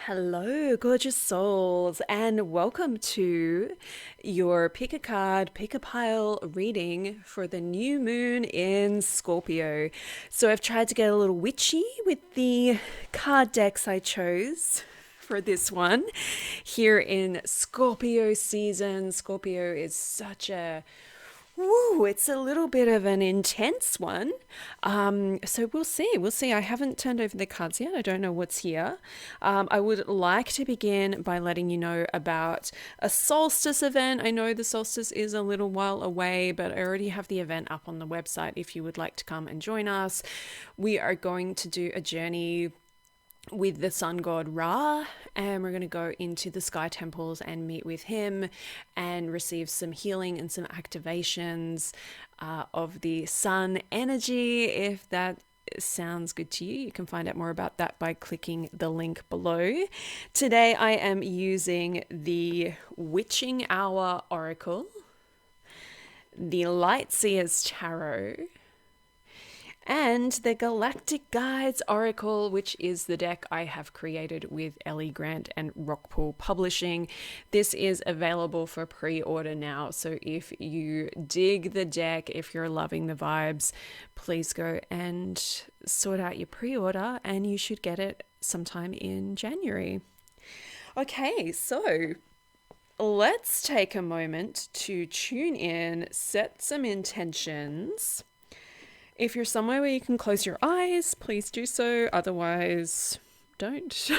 Hello, gorgeous souls, and welcome to your pick a card, pick a pile reading for the new moon in Scorpio. So, I've tried to get a little witchy with the card decks I chose for this one here in Scorpio season. Scorpio is such a Woo, it's a little bit of an intense one. So we'll see. We'll see. I haven't turned over the cards yet. I don't know what's here. I would like to begin by letting you know about a solstice event. I know the solstice is a little while away, but I already have the event up on the website if you would like to come and join us. We are going to do a journey with the sun god Ra, and we're going to go into the sky temples and meet with him and receive some healing and some activations of the sun energy. If that sounds good to you, you can find out more about that by clicking the link below. Today I am using the Witching Hour Oracle, the Lightseer's Tarot, and the Galactic Guides Oracle, which is the deck I have created with Ellie Grant and Rockpool Publishing. This is available for pre-order now, so if you dig the deck, if you're loving the vibes, please go and sort out your pre-order, and you should get it sometime in January. Okay, so let's take a moment to tune in, set some intentions. If you're somewhere where you can close your eyes, please do so. Otherwise, don't.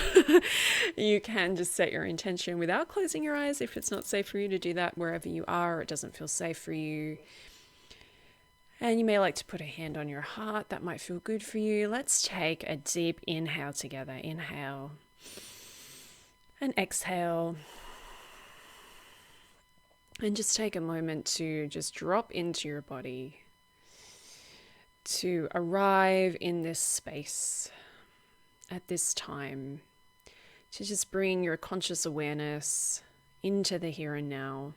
You can just set your intention without closing your eyes if it's not safe for you to do that wherever you are or it doesn't feel safe for you. And you may like to put a hand on your heart. That might feel good for you. Let's take a deep inhale together. Inhale and exhale. And just take a moment to just drop into your body, to arrive in this space at this time, to just bring your conscious awareness into the here and now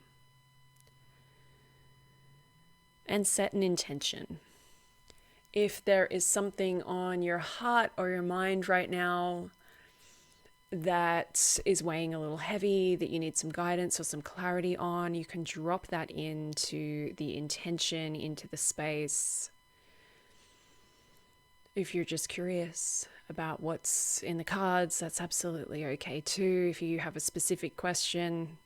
and set an intention. If there is something on your heart or your mind right now that is weighing a little heavy, that you need some guidance or some clarity on, you can drop that into the intention, into the space. If you're just curious about what's in the cards, that's absolutely okay too. If you have a specific question,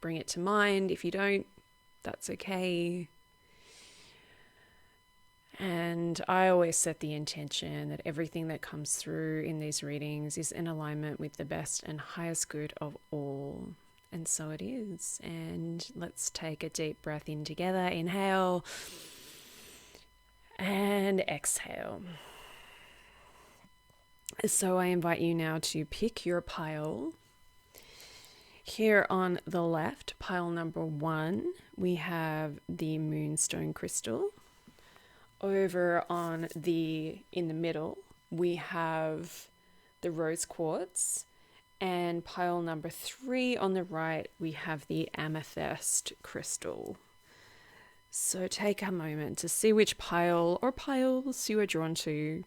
bring it to mind. If you don't, that's okay. And I always set the intention that everything that comes through in these readings is in alignment with the best and highest good of all. And so it is. And let's take a deep breath in together. Inhale. And exhale. So I invite you now to pick your pile. Here on the left, pile number 1, we have the moonstone crystal. Over in the middle, we have the rose quartz. And pile number 3 on the right, we have the amethyst crystal. So take a moment to see which pile or piles you are drawn to.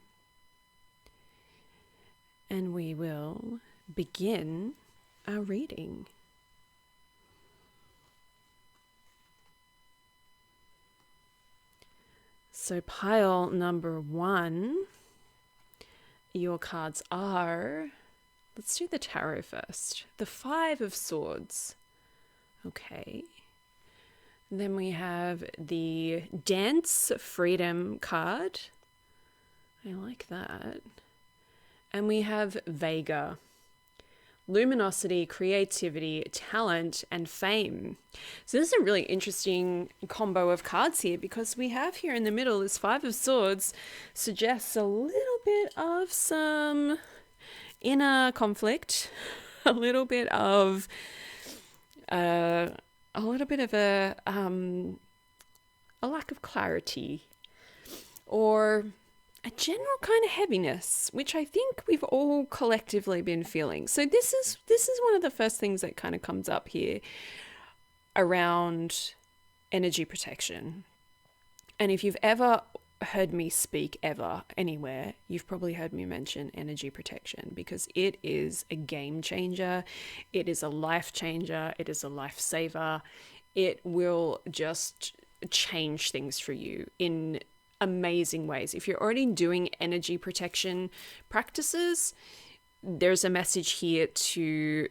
And we will begin our reading. So pile number 1, your cards are, let's do the tarot first, the 5 of Swords. Okay. Then we have the Dance Freedom card. I like that. And we have Vega. Luminosity, creativity, talent, and fame. So this is a really interesting combo of cards here, because we have here in the middle this 5 of Swords suggests a little bit of some inner conflict, a little bit of a lack of clarity, or a general kind of heaviness, which I think we've all collectively been feeling. So this is one of the first things that kind of comes up here around energy protection. And if you've ever heard me speak ever anywhere, you've probably heard me mention energy protection, because it is a game changer. It is a life changer. It is a lifesaver. It will just change things for you in amazing ways. If you're already doing energy protection practices, there's a message here to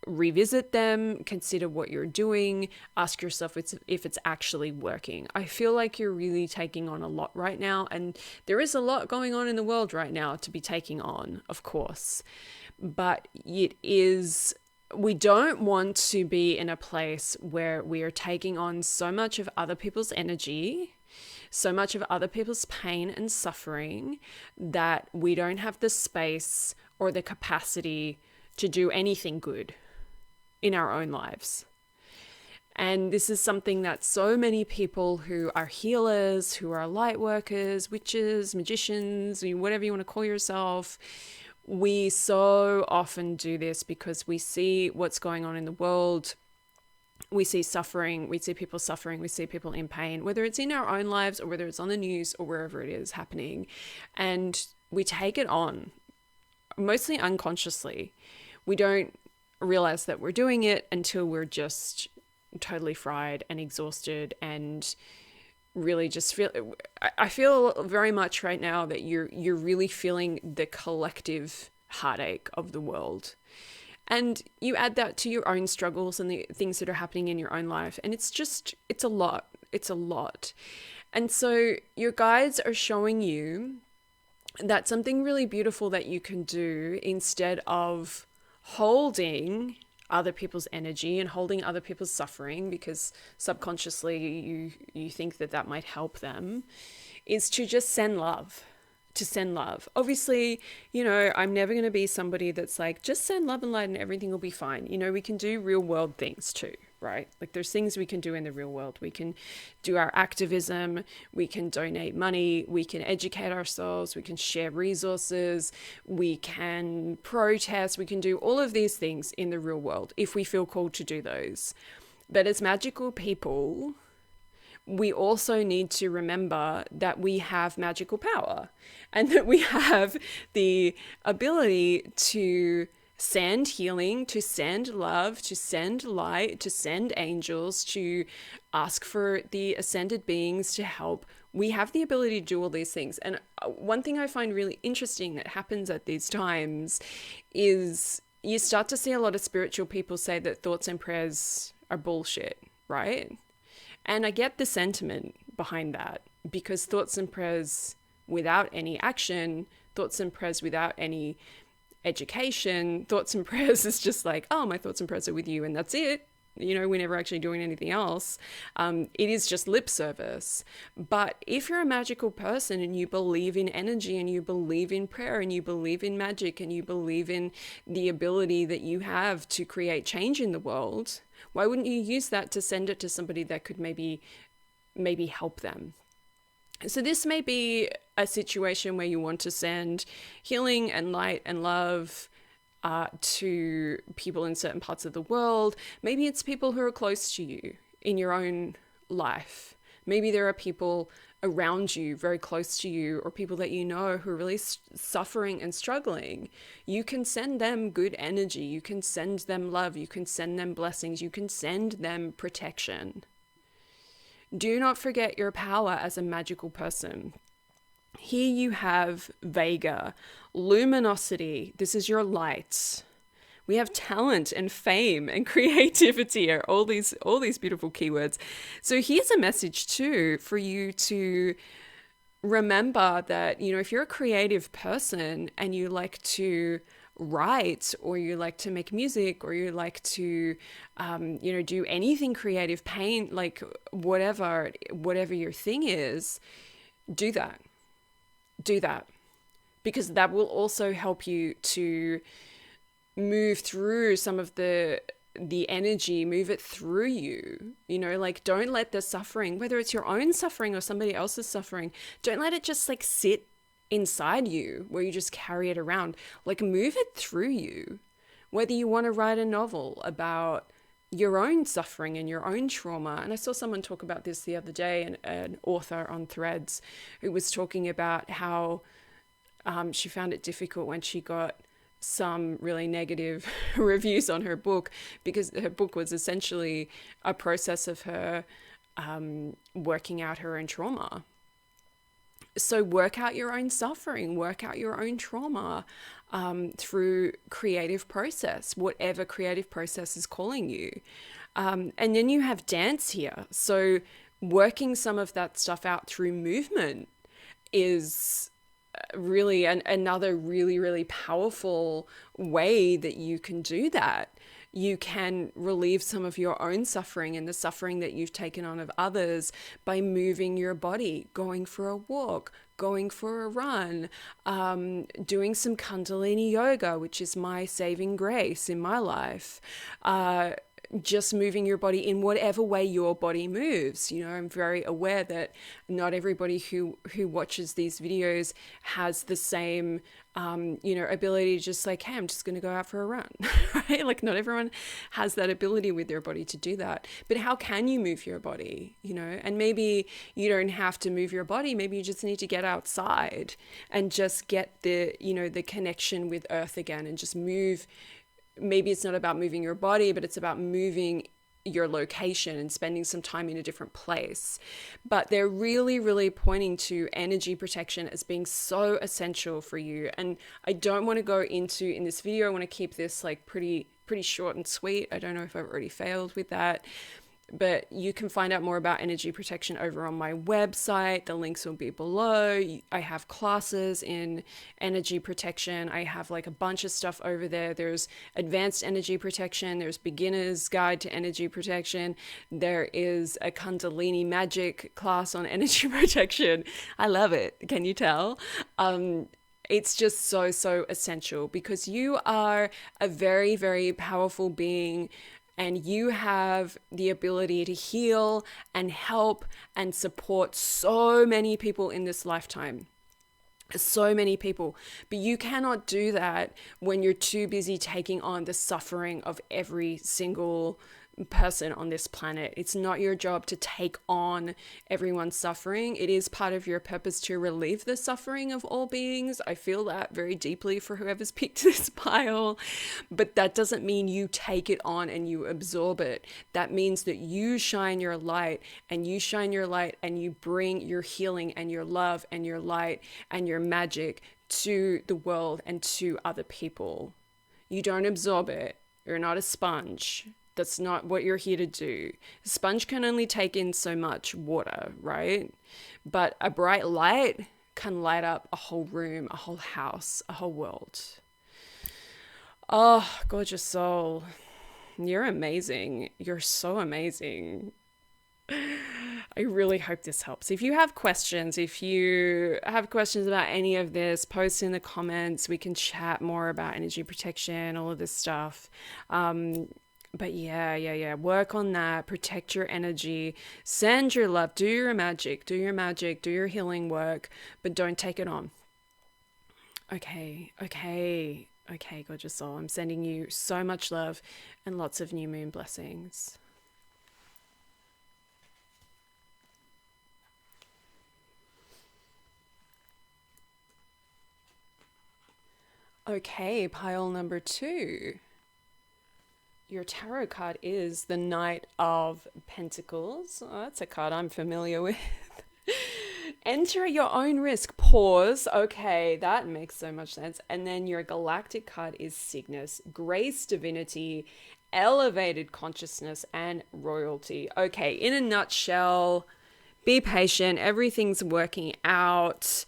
revisit them, consider what you're doing, ask yourself if it's actually working. I feel like you're really taking on a lot right now, and there is a lot going on in the world right now to be taking on, of course. But we don't want to be in a place where we are taking on so much of other people's energy, so much of other people's pain and suffering, that we don't have the space or the capacity to do anything good in our own lives. And this is something that so many people who are healers, who are light workers, witches, magicians, whatever you want to call yourself, we so often do this because we see what's going on in the world. We see suffering, we see people suffering, we see people in pain, whether it's in our own lives or whether it's on the news or wherever it is happening. And we take it on, mostly unconsciously. We don't realize that we're doing it until we're just totally fried and exhausted, and really just I feel very much right now that you're really feeling the collective heartache of the world. And you add that to your own struggles and the things that are happening in your own life, and it's a lot. It's a lot. And so your guides are showing you that something really beautiful that you can do, instead of holding other people's energy and holding other people's suffering, because subconsciously you think that might help them, is to just send love. To send love. Obviously, I'm never going to be somebody that's like, just send love and light and everything will be fine. We can do real world things too, right? Like, there's things we can do in the real world. We can do our activism, we can donate money, we can educate ourselves, we can share resources, we can protest, we can do all of these things in the real world if we feel called to do those. But as magical people, we also need to remember that we have magical power, and that we have the ability to send healing, to send love, to send light, to send angels, to ask for the ascended beings to help. We have the ability to do all these things. And one thing I find really interesting that happens at these times is you start to see a lot of spiritual people say that thoughts and prayers are bullshit, right? And I get the sentiment behind that, because thoughts and prayers without any action, thoughts and prayers without any education, thoughts and prayers is just like, oh, my thoughts and prayers are with you, and that's it. We're never actually doing anything else. It is just lip service. But if you're a magical person and you believe in energy, and you believe in prayer, and you believe in magic, and you believe in the ability that you have to create change in the world, why wouldn't you use that to send it to somebody that could maybe help them? So this may be a situation where you want to send healing and light and love to people in certain parts of the world. Maybe it's people who are close to you in your own life. Maybe there are people around you, very close to you, or people that you know who are really suffering and struggling. You can send them good energy. You can send them love. You can send them blessings. You can send them protection. Do not forget your power as a magical person. Here you have Vega, luminosity. This is your light. We have talent and fame and creativity, are all these beautiful keywords. So here's a message too for you to remember that, if you're a creative person and you like to write, or you like to make music, or you like to, do anything creative, paint, like whatever your thing is, do that. Do that. Because that will also help you to move through some of the energy, move it through you. Don't let the suffering, whether it's your own suffering or somebody else's suffering, don't let it just sit inside you where you just carry it around. Move it through you. Whether you want to write a novel about your own suffering and your own trauma. And I saw someone talk about this the other day, an author on Threads, who was talking about how she found it difficult when she got some really negative reviews on her book, because her book was essentially a process of her working out her own trauma. So work out your own suffering, work out your own trauma through creative process, whatever creative process is calling you. And then you have dance here. So working some of that stuff out through movement is really another really, really powerful way that you can do that. You can relieve some of your own suffering and the suffering that you've taken on of others by moving your body, going for a walk, going for a run, doing some Kundalini yoga, which is my saving grace in my life. Just moving your body in whatever way your body moves. You know, I'm very aware that not everybody who watches these videos has the same, ability to just like, hey, I'm just going to go out for a run, right? Like not everyone has that ability with their body to do that. But how can you move your body, And maybe you don't have to move your body. Maybe you just need to get outside and just get the connection with earth again and just move. Maybe it's not about moving your body, but it's about moving your location and spending some time in a different place. But they're really, really pointing to energy protection as being so essential for you. And I don't want to go into in this video. I want to keep this like pretty short and sweet. I don't know if I've already failed with that. But you can find out more about energy protection over on my website. The links will be below. I have classes in energy protection. I have like a bunch of stuff over there. There's advanced energy protection. There's beginner's guide to energy protection. There is a Kundalini magic class on energy protection. I love it. Can you tell? It's just so essential because you are a very, very powerful being. And you have the ability to heal and help and support so many people in this lifetime. So many people. But you cannot do that when you're too busy taking on the suffering of every single person on this planet. It's not your job to take on everyone's suffering. It is part of your purpose to relieve the suffering of all beings. I feel that very deeply for whoever's picked this pile, but that doesn't mean you take it on and you absorb it. That means that you shine your light and you bring your healing and your love and your light and your magic to the world and to other people. You don't absorb it. You're not a sponge. That's not what you're here to do. A sponge can only take in so much water, right? But a bright light can light up a whole room, a whole house, a whole world. Oh, gorgeous soul. You're amazing. You're so amazing. I really hope this helps. If you have questions about any of this, post in the comments. We can chat more about energy protection, all of this stuff. But yeah. Work on that. Protect your energy. Send your love. Do your magic. Do your healing work. But don't take it on. Okay, gorgeous soul. I'm sending you so much love and lots of new moon blessings. Okay, pile number 2. Your tarot card is the Knight of Pentacles. Oh, that's a card I'm familiar with. Enter at your own risk. Pause. Okay, that makes so much sense. And then your galactic card is Cygnus, grace, divinity, elevated consciousness, and royalty. Okay, in a nutshell, be patient. Everything's working out.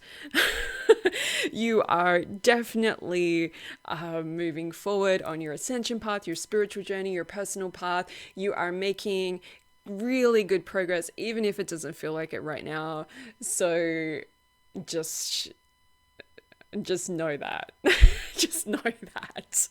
You are definitely moving forward on your ascension path, your spiritual journey, your personal path. You are making really good progress, even if it doesn't feel like it right now. So just know that. Just know that.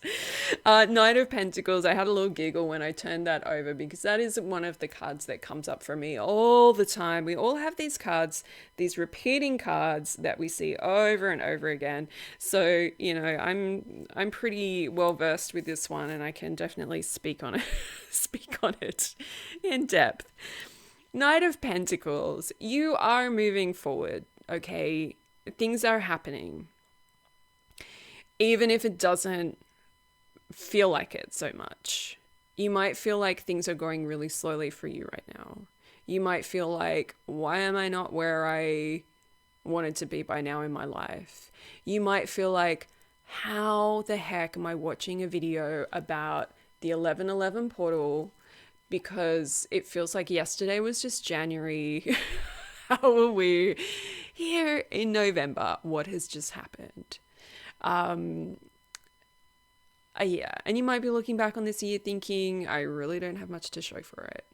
Knight of Pentacles, I had a little giggle when I turned that over because that is one of the cards that comes up for me all the time. We all have these cards, these repeating cards that we see over and over again. So, I'm pretty well versed with this one and I can definitely speak on it. speak on it in depth. Knight of Pentacles, you are moving forward, okay? Things are happening. Even if it doesn't feel like it so much. You might feel like things are going really slowly for you right now. You might feel like, why am I not where I wanted to be by now in my life? You might feel like, how the heck am I watching a video about the 1111 portal because it feels like yesterday was just January? How are we here in November? What has just happened? Yeah, and you might be looking back on this year thinking, I really don't have much to show for it.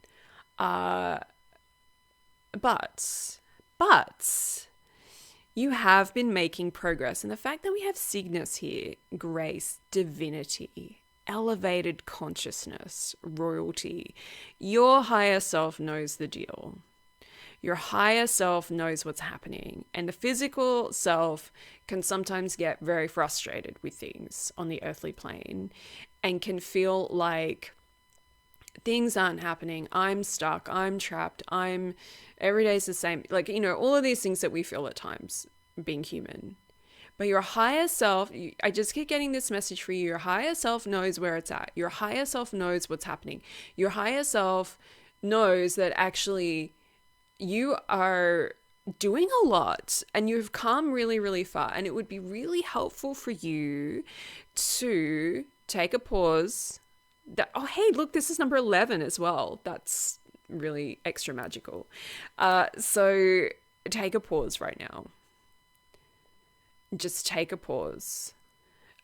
But you have been making progress. And the fact that we have Cygnus here, grace, divinity, elevated consciousness, royalty, your higher self knows the deal. Your higher self knows what's happening. And the physical self can sometimes get very frustrated with things on the earthly plane and can feel like things aren't happening. I'm stuck. I'm trapped. Every day's the same. Like, all of these things that we feel at times being human. But your higher self, I just keep getting this message for you. Your higher self knows where it's at. Your higher self knows what's happening. Your higher self knows that actually you are doing a lot and you've come really, really far. And it would be really helpful for you to take a pause. Oh, hey, look, this is number 11 as well. That's really extra magical. So take a pause right now. Just take a pause.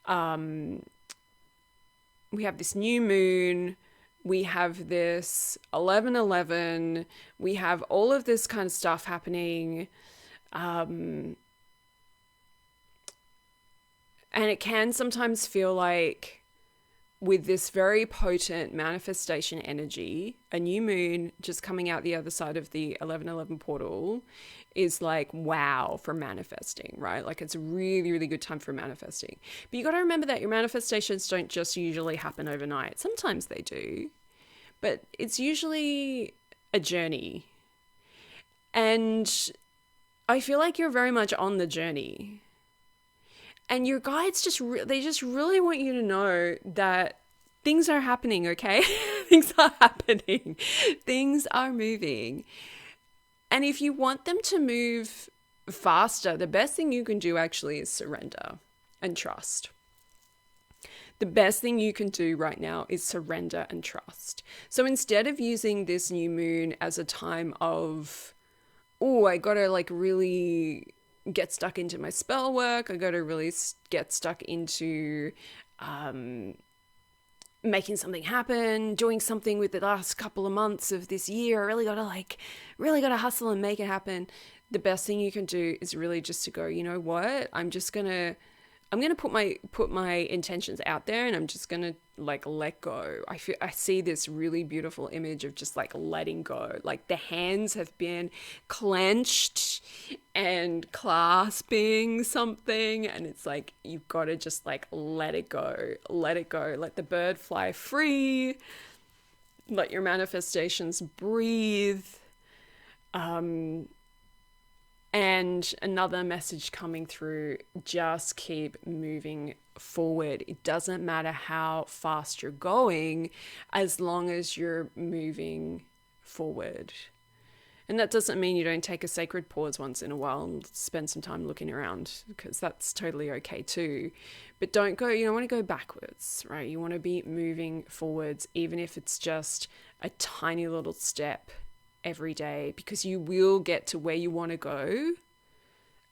We have this new moon. We have this 11/11. We have all of this kind of stuff happening. And it can sometimes feel like with this very potent manifestation energy, a new moon just coming out the other side of the 11/11 portal is like, wow, for manifesting, right? Like it's a really, really good time for manifesting. But you got to remember that your manifestations don't just usually happen overnight. Sometimes they do, but it's usually a journey. And I feel like you're very much on the journey. And your guides they just really want you to know that things are happening, okay? Things are happening. Things are moving. And if you want them to move faster, the best thing you can do actually is surrender and trust. The best thing you can do right now is surrender and trust. So instead of using this new moon as a time of, I got to like really get stuck into my spell work. I got to really get stuck into making something happen, doing something with the last couple of months of this year. I really got to hustle and make it happen. The best thing you can do is really just to go, you know what? I'm going to put my intentions out there and I'm just going to like let go. I see this really beautiful image of just like letting go. Like the hands have been clenched and clasping something and it's like you've got to just like let it go. Let it go. Let the bird fly free. Let your manifestations breathe. And another message coming through, just keep moving forward. It doesn't matter how fast you're going as long as you're moving forward. And that doesn't mean you don't take a sacred pause once in a while and spend some time looking around, because that's totally okay too. But you don't want to go backwards, right? You want to be moving forwards, even if it's just a tiny little step every day, because you will get to where you want to go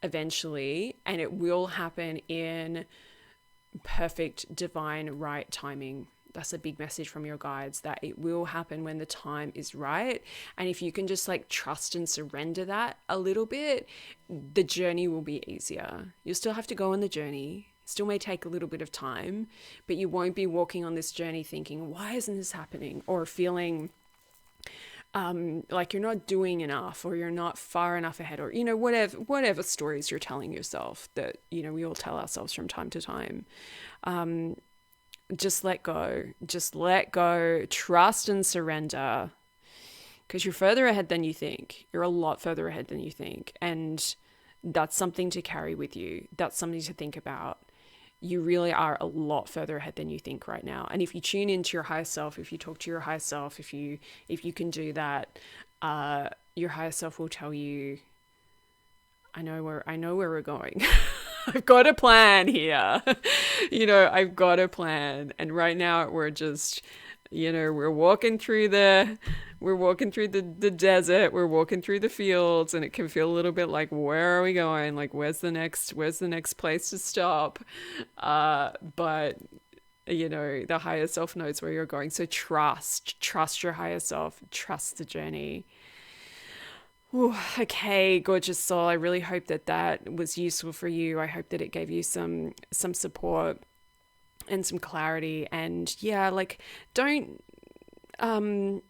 eventually, and it will happen in perfect divine right timing. That's a big message from your guides, that it will happen when the time is right. And if you can just like trust and surrender that a little bit, the journey will be easier. You'll still have to go on the journey. It still may take a little bit of time, but you won't be walking on this journey thinking, why isn't this happening? Or feeling like you're not doing enough, or you're not far enough ahead, or whatever stories you're telling yourself that we all tell ourselves from time to time. just let go. Just let go. Trust and surrender. Because you're further ahead than you think. You're a lot further ahead than you think. And that's something to carry with you. That's something to think about. You really are a lot further ahead than you think right now. And if you tune into your higher self, if you talk to your higher self, if you can do that, your higher self will tell you, I know where we're going. I've got a plan here. I've got a plan. And right now we're just, we're walking through the desert, we're walking through the fields, and it can feel a little bit like, where are we going? Like, where's the next place to stop? But the higher self knows where you're going. So trust your higher self, trust the journey. Ooh, okay, gorgeous soul. I really hope that was useful for you. I hope that it gave you some support and some clarity. And yeah, like, don't don't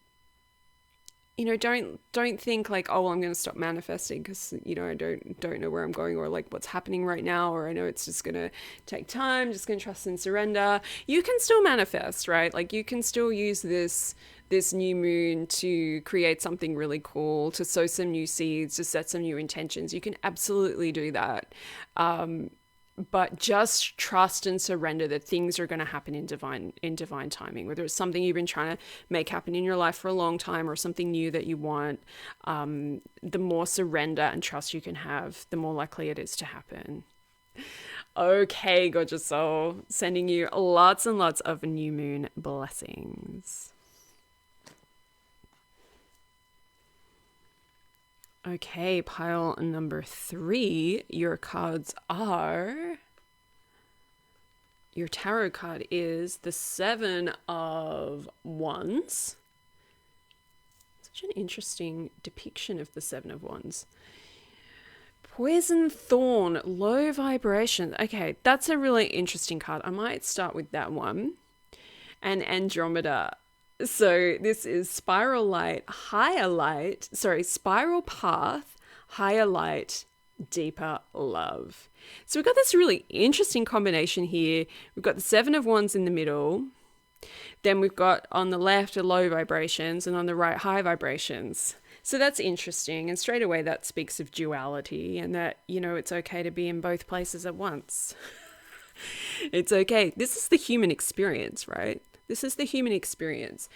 think like, oh, well, I'm going to stop manifesting because, I don't know where I'm going, or like what's happening right now, or I know it's just going to take time, just going to trust and surrender. You can still manifest, right? Like, you can still use this new moon to create something really cool, to sow some new seeds, to set some new intentions. You can absolutely do that. But just trust and surrender that things are going to happen in divine timing, whether it's something you've been trying to make happen in your life for a long time or something new that you want. The more surrender and trust you can have, the more likely it is to happen. Okay, gorgeous soul, sending you lots and lots of new moon blessings. Okay, pile number 3, your cards are... Your tarot card is the 7 of Wands. Such an interesting depiction of the 7 of Wands. Poison Thorn, low vibration. Okay, that's a really interesting card. I might start with that one. And Andromeda. So this is spiral path, higher light, deeper love. So we've got this really interesting combination here. We've got the 7 of Wands in the middle. Then we've got on the left low vibrations and on the right high vibrations. So that's interesting. And straight away that speaks of duality and that, it's okay to be in both places at once. It's okay. This is the human experience, right? This is the human experience.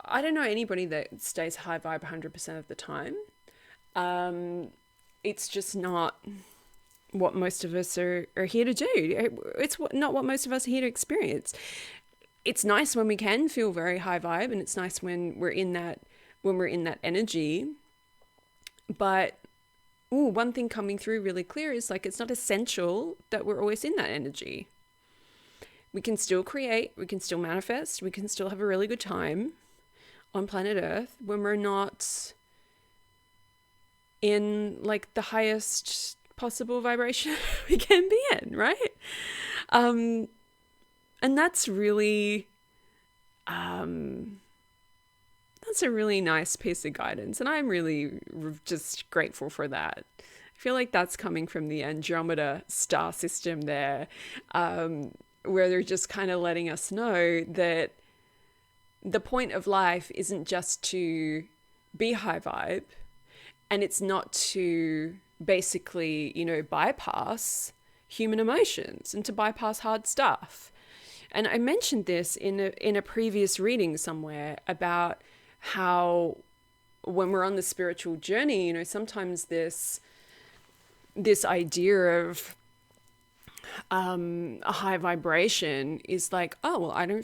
I don't know anybody that stays high vibe 100% of the time. It's just not what most of us are here to do. It's not what most of us are here to experience. It's nice when we can feel very high vibe, and it's nice when we're in that energy. But one thing coming through really clear is like, it's not essential that we're always in that energy. We can still create, we can still manifest, we can still have a really good time on planet Earth when we're not in like the highest possible vibration we can be in, right? And that's really, that's a really nice piece of guidance. And I'm really just grateful for that. I feel like that's coming from the Andromeda star system there. Where they're just kind of letting us know that the point of life isn't just to be high vibe, and it's not to basically, bypass human emotions and to bypass hard stuff. And I mentioned this in a previous reading somewhere about how when we're on the spiritual journey, sometimes this idea of a high vibration is like, oh, well, I never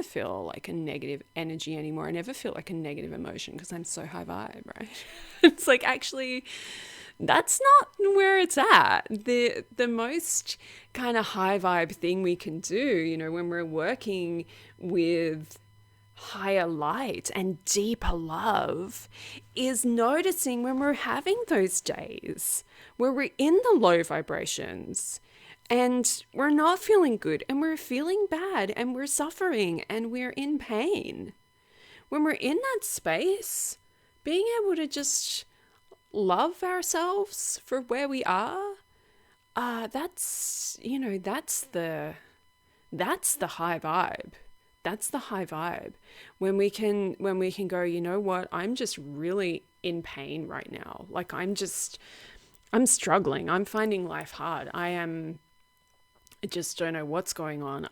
feel like a negative energy anymore. I never feel like a negative emotion because I'm so high vibe, right? It's like, actually, that's not where it's at. The most kind of high vibe thing we can do, when we're working with higher light and deeper love, is noticing when we're having those days where we're in the low vibrations and we're not feeling good and we're feeling bad and we're suffering and we're in pain. When we're in that space, being able to just love ourselves for where we are, that's the That's the high vibe. That's the high vibe. When we can go, you know what? I'm just really in pain right now. Like I'm struggling. I'm finding life hard. I just don't know what's going on.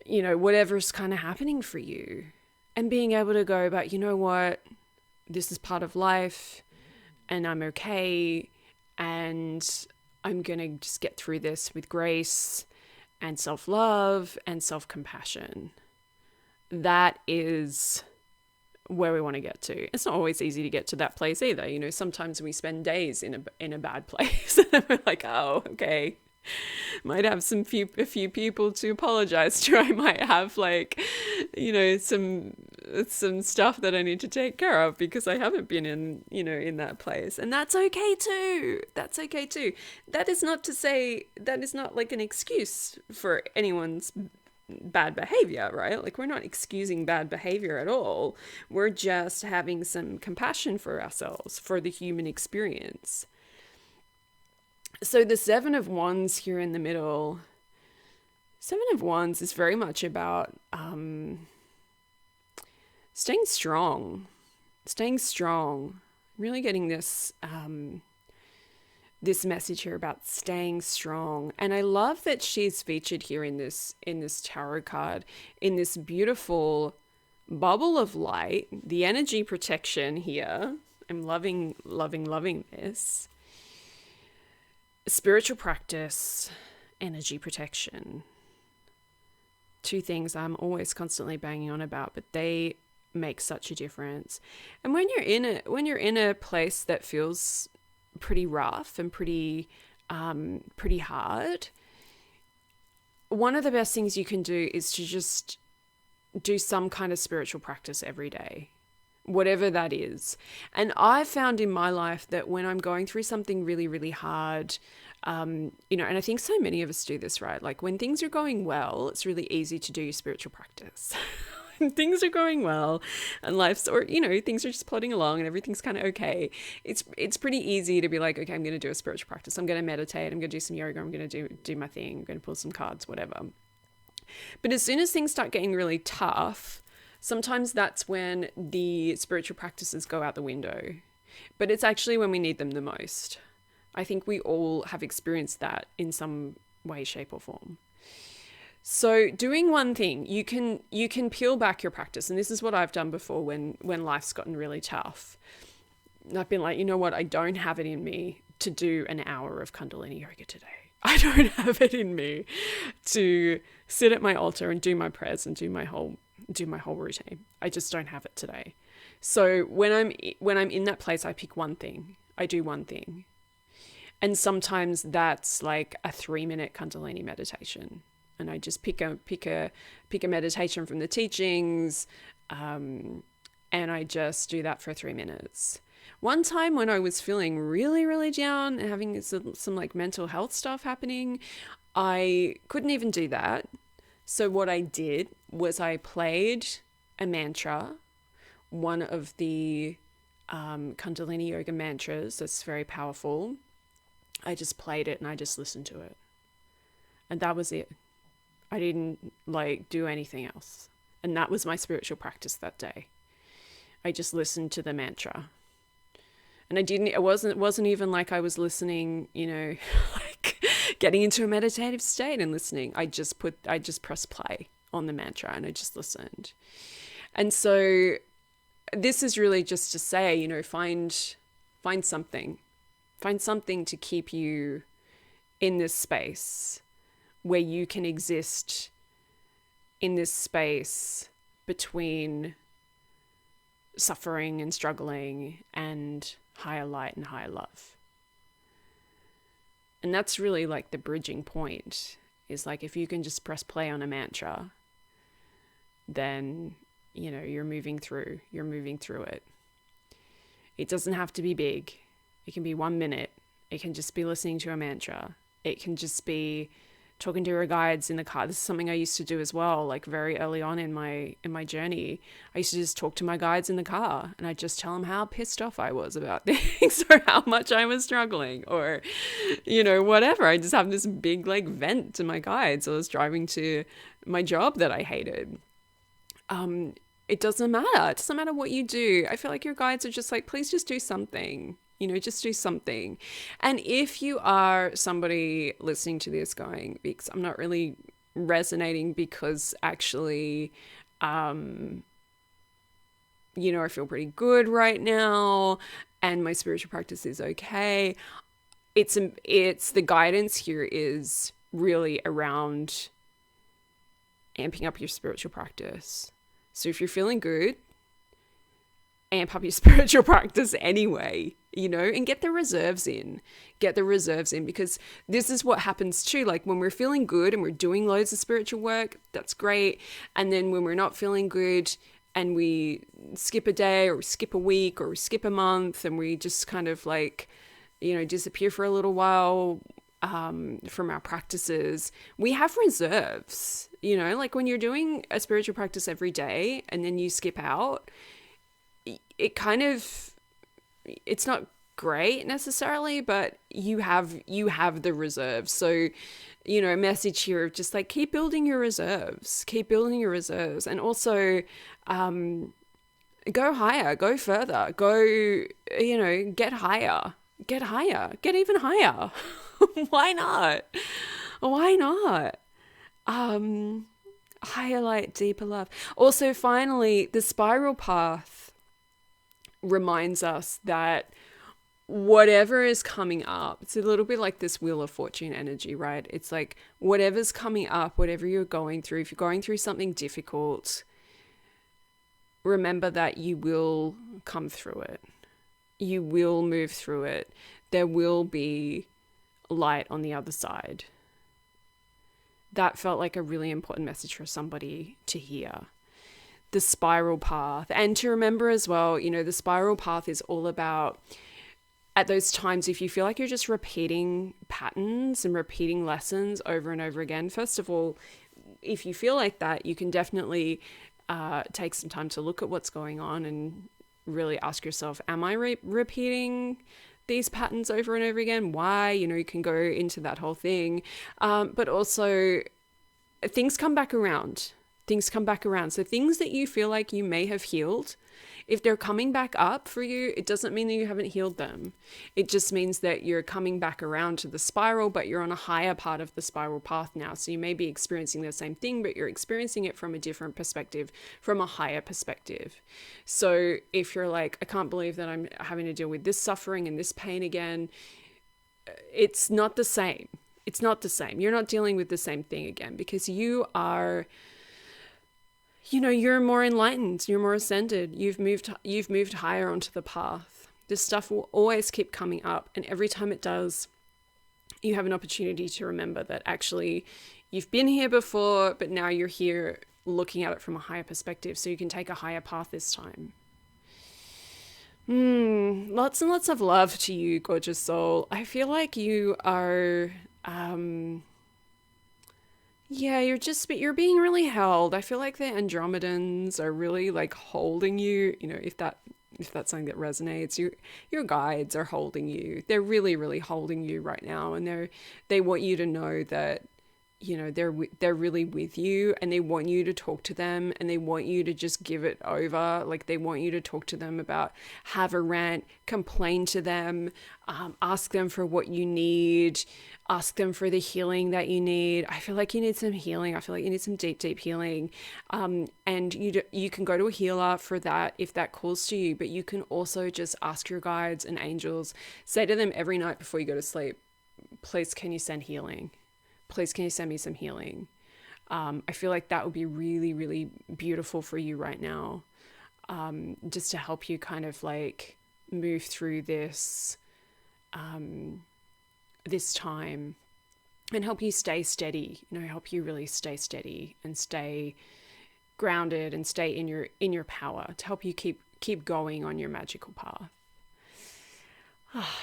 Whatever's kind of happening for you. And being able to go, but you know what? This is part of life and I'm okay. And I'm going to just get through this with grace and self-love and self-compassion. That is where we want to get to. It's not always easy to get to that place either. Sometimes we spend days in a bad place and we're like, oh, okay. Might have a few people to apologize to. I might have some stuff that I need to take care of because I haven't been in that place. And that's okay too. That's okay too. That is not to say, that is not like an excuse for anyone's bad behavior, right? Like we're not excusing bad behavior at all. We're just having some compassion for ourselves, for the human experience. So the Seven of Wands here in the middle, Seven of Wands is very much about staying strong, really getting this this message here about staying strong. And I love that she's featured here in this tarot card, in this beautiful bubble of light, the energy protection here. I'm loving this. Spiritual practice, energy protection. Two things I'm always constantly banging on about, but they make such a difference. And when you're in a place that feels pretty rough and pretty hard, one of the best things you can do is to just do some kind of spiritual practice every day, whatever that is. And I've found in my life that when I'm going through something really, really hard, and I think so many of us do this, right? Like when things are going well, it's really easy to do spiritual practice. When things are going well and things are just plodding along and everything's kind of okay, it's pretty easy to be like, okay, I'm going to do a spiritual practice. I'm going to meditate. I'm going to do some yoga. I'm going to do my thing. I'm going to pull some cards, whatever. But as soon as things start getting really tough, sometimes that's when the spiritual practices go out the window. But it's actually when we need them the most. I think we all have experienced that in some way, shape, or form. So doing one thing, you can peel back your practice. And this is what I've done before when life's gotten really tough. I've been like, you know what? I don't have it in me to do an hour of Kundalini yoga today. I don't have it in me to sit at my altar and do my prayers and do my whole routine. I just don't have it today. So when I'm in that place, I pick one thing. I do one thing. And sometimes that's like a 3-minute Kundalini meditation. And I just pick a meditation from the teachings, and I just do that for 3 minutes. One time when I was feeling really, really down and having some like mental health stuff happening, I couldn't even do that. So what I did was I played a mantra, one of the Kundalini yoga mantras that's very powerful. I just played it and I just listened to it. And that was it. I didn't do anything else. And that was my spiritual practice that day. I just listened to the mantra. And it wasn't even like I was listening, like getting into a meditative state and listening. I just pressed play on the mantra and I just listened. And so this is really just to say, find something to keep you in this space where you can exist in this space between suffering and struggling and higher light and higher love. And that's really like the bridging point, is like if you can just press play on a mantra, then you're moving through it. It doesn't have to be big. It can be 1 minute. It can just be listening to a mantra. It can just be talking to your guides in the car. This is something I used to do as well, like very early on in my journey. I used to just talk to my guides in the car, and I'd just tell them how pissed off I was about things, or how much I was struggling, or whatever. I just have this big like vent to my guides. I was driving to my job that I hated. It doesn't matter. It doesn't matter what you do. I feel like your guides are just like, please just do something. Just do something. And if you are somebody listening to this going, because I'm not really resonating, because actually, I feel pretty good right now and my spiritual practice is okay. It's the guidance here is really around amping up your spiritual practice. So if you're feeling good, amp up your spiritual practice anyway, and get the reserves in. Get the reserves in, because this is what happens too. Like when we're feeling good and we're doing loads of spiritual work, that's great. And then when we're not feeling good and we skip a day or skip a week or skip a month and we just kind of like, disappear for a little while from our practices, we have reserves, like when you're doing a spiritual practice every day and then you skip out, it's not great necessarily, but you have the reserves. So, a message here of just like, keep building your reserves, and also, go higher, go further, go, get higher, get even higher. Why not? Higher light, deeper love. Also, finally, the spiral path reminds us that whatever is coming up, it's a little bit like this Wheel of Fortune energy, right? It's like whatever's coming up, whatever you're going through, if you're going through something difficult, remember that you will come through it. You will move through it. There will be light on the other side. That felt like a really important message for somebody to hear. The spiral path. And to remember as well, the spiral path is all about, at those times, if you feel like you're just repeating patterns and repeating lessons over and over again, first of all, if you feel like that, you can definitely take some time to look at what's going on and really ask yourself, am I repeating these patterns over and over again? Why? You can go into that whole thing. But also, things come back around. So things that you feel like you may have healed, if they're coming back up for you, it doesn't mean that you haven't healed them. It just means that you're coming back around to the spiral, but you're on a higher part of the spiral path now. So you may be experiencing the same thing, but you're experiencing it from a different perspective, from a higher perspective. So if you're like, I can't believe that I'm having to deal with this suffering and this pain again, it's not the same. It's not the same. You're not dealing with the same thing again, because you are, you're more enlightened, you're more ascended, you've moved higher onto the path. This stuff will always keep coming up, and every time it does, you have an opportunity to remember that actually you've been here before, but now you're here looking at it from a higher perspective, so you can take a higher path this time. Lots and lots of love to you, gorgeous soul. I feel like you are you're being really held. I feel like the Andromedans are really like holding you, if that's something that resonates. Your guides are holding you. They're really, really holding you right now, and they want you to know that, they're really with you, and they want you to talk to them, and they want you to just give it over. Like, they want you to talk to them about, have a rant, complain to them, ask them for what you need, ask them for the healing that you need. I feel like you need some healing. I feel like you need some deep, deep healing. And you can go to a healer for that if that calls to you, but you can also just ask your guides and angels, say to them every night before you go to sleep, please, can you send healing? Please, can you send me some healing? I feel like that would be really, really beautiful for you right now, just to help you kind of like move through this time, and help you stay steady. Help you really stay steady and stay grounded and stay in your power, to help you keep going on your magical path.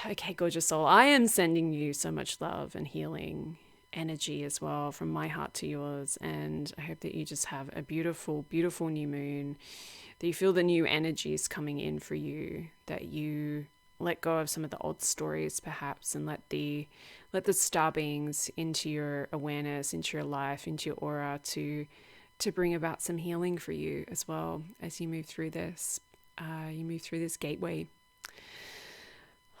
Okay, gorgeous soul, I am sending you so much love and healing. energy as well from my heart to yours. And I hope that you just have a beautiful, beautiful new moon, that you feel the new energies coming in for you, that you let go of some of the old stories perhaps, and let the star beings into your awareness, into your life, into your aura, to bring about some healing for you as well as you move through this. You move through this gateway.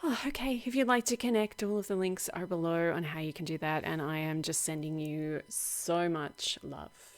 Oh, okay, if you'd like to connect, all of the links are below on how you can do that. And I am just sending you so much love.